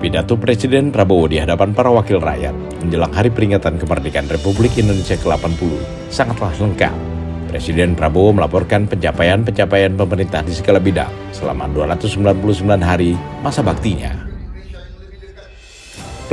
Pidato Presiden Prabowo di hadapan para wakil rakyat menjelang hari peringatan kemerdekaan Republik Indonesia ke-80 sangatlah lengkap. Presiden Prabowo melaporkan pencapaian-pencapaian pemerintah di segala bidang selama 299 hari masa baktinya.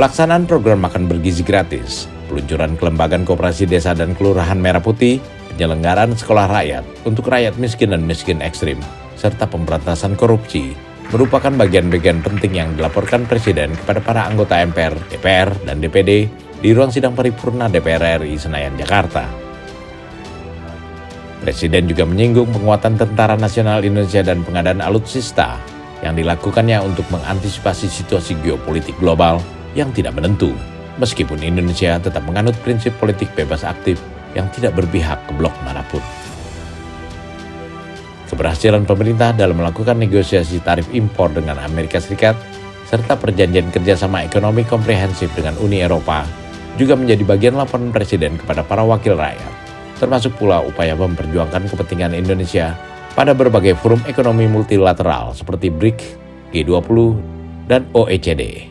Pelaksanaan program makan bergizi gratis, peluncuran kelembagaan koperasi desa dan kelurahan Merah Putih, penyelenggaraan sekolah rakyat untuk rakyat miskin dan miskin ekstrim, serta pemberantasan korupsi merupakan bagian-bagian penting yang dilaporkan Presiden kepada para anggota MPR, DPR, dan DPD di ruang sidang paripurna DPR RI Senayan, Jakarta. Presiden juga menyinggung penguatan Tentara Nasional Indonesia dan pengadaan alutsista yang dilakukannya untuk mengantisipasi situasi geopolitik global yang tidak menentu, meskipun Indonesia tetap menganut prinsip politik bebas aktif yang tidak berpihak ke blok manapun. Keberhasilan pemerintah dalam melakukan negosiasi tarif impor dengan Amerika Serikat serta perjanjian kerjasama ekonomi komprehensif dengan Uni Eropa juga menjadi bagian laporan Presiden kepada para wakil rakyat, termasuk pula upaya memperjuangkan kepentingan Indonesia pada berbagai forum ekonomi multilateral seperti BRIC, G20, dan OECD.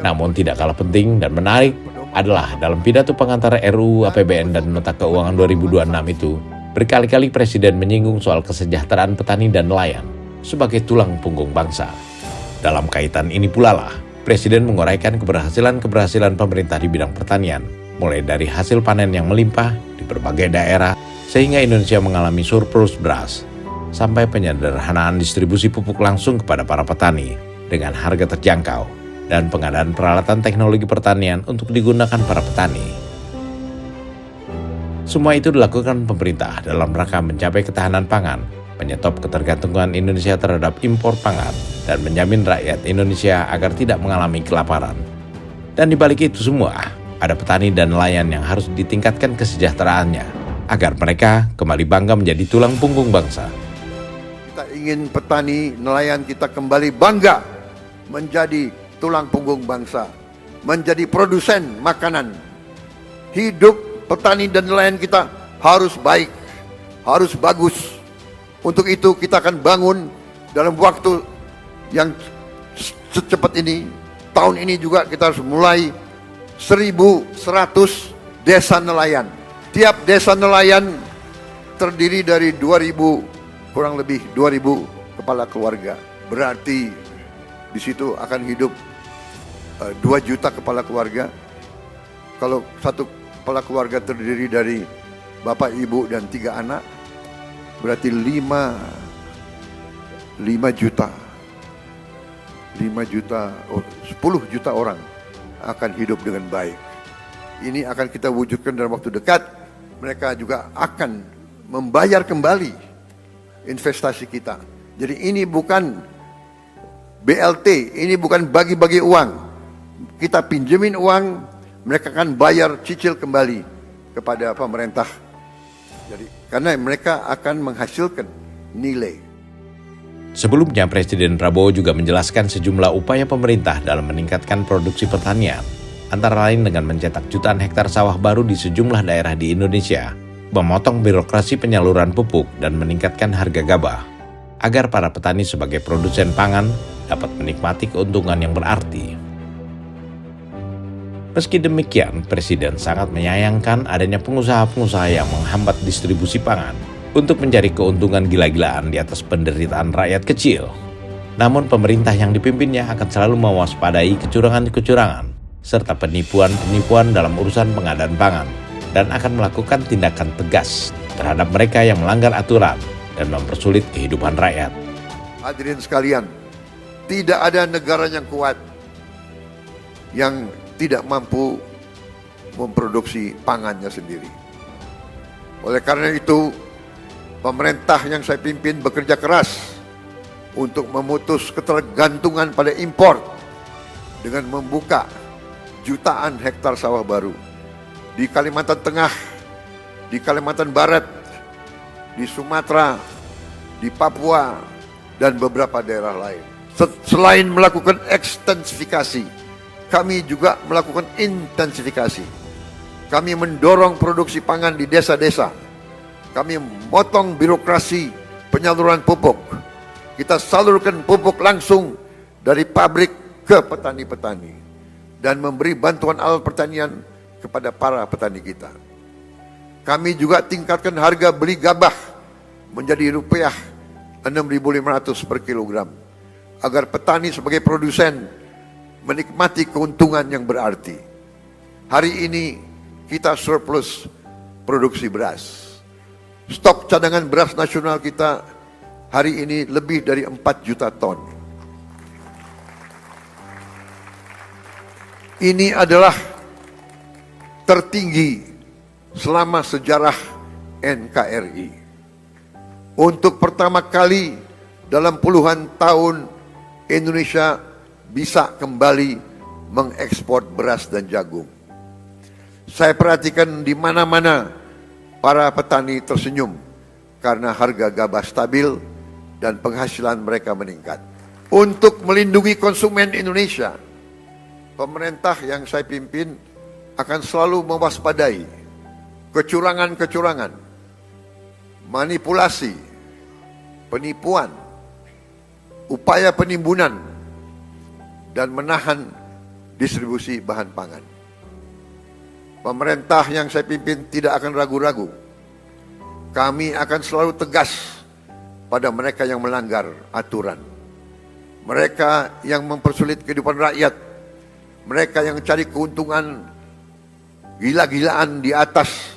Namun tidak kalah penting dan menarik adalah dalam pidato pengantar RUU APBN dan Nota Keuangan 2026 itu, berkali-kali Presiden menyinggung soal kesejahteraan petani dan nelayan sebagai tulang punggung bangsa. Dalam kaitan ini pula lah, Presiden menguraikan keberhasilan pemerintah di bidang pertanian, mulai dari hasil panen yang melimpah di berbagai daerah, sehingga Indonesia mengalami surplus beras, sampai penyederhanaan distribusi pupuk langsung kepada para petani dengan harga terjangkau, dan pengadaan peralatan teknologi pertanian untuk digunakan para petani. Semua itu dilakukan pemerintah dalam rangka mencapai ketahanan pangan, menyetop ketergantungan Indonesia terhadap impor pangan, dan menjamin rakyat Indonesia agar tidak mengalami kelaparan. Dan di balik itu semua, ada petani dan nelayan yang harus ditingkatkan kesejahteraannya, agar mereka kembali bangga menjadi tulang punggung bangsa. Kita ingin petani, nelayan kita kembali bangga menjadi tulang punggung bangsa, menjadi produsen makanan. Hidup petani dan nelayan kita harus baik, harus bagus. Untuk itu kita akan bangun dalam waktu yang secepat ini. Tahun ini juga kita harus mulai 1.100 desa nelayan. Tiap desa nelayan terdiri dari 2.000, kurang lebih 2.000 kepala keluarga. Berarti di situ akan hidup 2 juta kepala keluarga. Kalau satu kepala keluarga terdiri dari bapak, ibu, dan 3 anak, berarti 5 juta, 10 juta orang akan hidup dengan baik. Ini akan kita wujudkan dalam waktu dekat. Mereka juga akan membayar kembali investasi kita. Jadi ini bukan BLT, ini bukan bagi-bagi uang. Kita pinjemin uang, mereka akan bayar cicil kembali kepada pemerintah. Jadi karena mereka akan menghasilkan nilai. Sebelumnya, Presiden Prabowo juga menjelaskan sejumlah upaya pemerintah dalam meningkatkan produksi pertanian, antara lain dengan mencetak jutaan hektar sawah baru di sejumlah daerah di Indonesia, memotong birokrasi penyaluran pupuk, dan meningkatkan harga gabah, agar para petani sebagai produsen pangan dapat menikmati keuntungan yang berarti. Meski demikian, Presiden sangat menyayangkan adanya pengusaha-pengusaha yang menghambat distribusi pangan untuk mencari keuntungan gila-gilaan di atas penderitaan rakyat kecil. Namun pemerintah yang dipimpinnya akan selalu mewaspadai kecurangan-kecurangan serta penipuan-penipuan dalam urusan pengadaan pangan, dan akan melakukan tindakan tegas terhadap mereka yang melanggar aturan dan mempersulit kehidupan rakyat. Hadirin sekalian, tidak ada negara yang kuat yang tidak mampu memproduksi pangannya sendiri. Oleh karena itu, pemerintah yang saya pimpin bekerja keras untuk memutus ketergantungan pada impor dengan membuka jutaan hektar sawah baru di Kalimantan Tengah, di Kalimantan Barat, di Sumatera, di Papua, dan beberapa daerah lain. Selain melakukan ekstensifikasi, kami juga melakukan intensifikasi. Kami mendorong produksi pangan di desa-desa. Kami memotong birokrasi penyaluran pupuk. Kita salurkan pupuk langsung dari pabrik ke petani-petani dan memberi bantuan alat pertanian kepada para petani kita. Kami juga tingkatkan harga beli gabah menjadi rupiah 6.500 per kilogram agar petani sebagai produsen menikmati keuntungan yang berarti. Hari ini kita surplus produksi beras. Stok cadangan beras nasional kita hari ini lebih dari 4 juta ton. Ini adalah tertinggi selama sejarah NKRI. Untuk pertama kali dalam puluhan tahun Indonesia bisa kembali mengekspor beras dan jagung. Saya perhatikan di mana-mana para petani tersenyum karena harga gabah stabil dan penghasilan mereka meningkat. Untuk melindungi konsumen Indonesia, pemerintah yang saya pimpin akan selalu mewaspadai kecurangan-kecurangan, manipulasi, penipuan, upaya penimbunan, dan menahan distribusi bahan pangan. Pemerintah yang saya pimpin tidak akan ragu-ragu. Kami akan selalu tegas pada mereka yang melanggar aturan. Mereka yang mempersulit kehidupan rakyat. Mereka yang cari keuntungan gila-gilaan di atas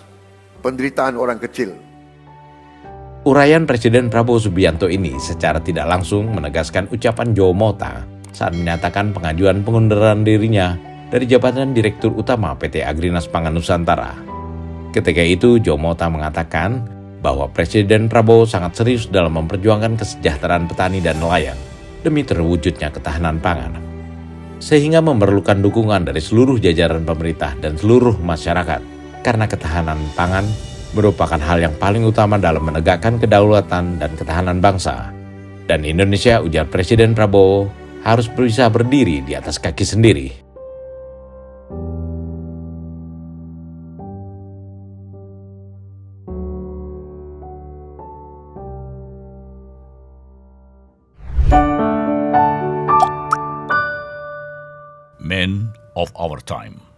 penderitaan orang kecil. Uraian Presiden Prabowo Subianto ini secara tidak langsung menegaskan ucapan Joe Mota saat menyatakan pengajuan pengunduran dirinya dari jabatan Direktur Utama PT Agrinas Pangan Nusantara. Ketika itu, Joe Mota mengatakan bahwa Presiden Prabowo sangat serius dalam memperjuangkan kesejahteraan petani dan nelayan demi terwujudnya ketahanan pangan, sehingga memerlukan dukungan dari seluruh jajaran pemerintah dan seluruh masyarakat, karena ketahanan pangan merupakan hal yang paling utama dalam menegakkan kedaulatan dan ketahanan bangsa. Dan Indonesia, ujar Presiden Prabowo, harus bisa berdiri di atas kaki sendiri. Men of our time.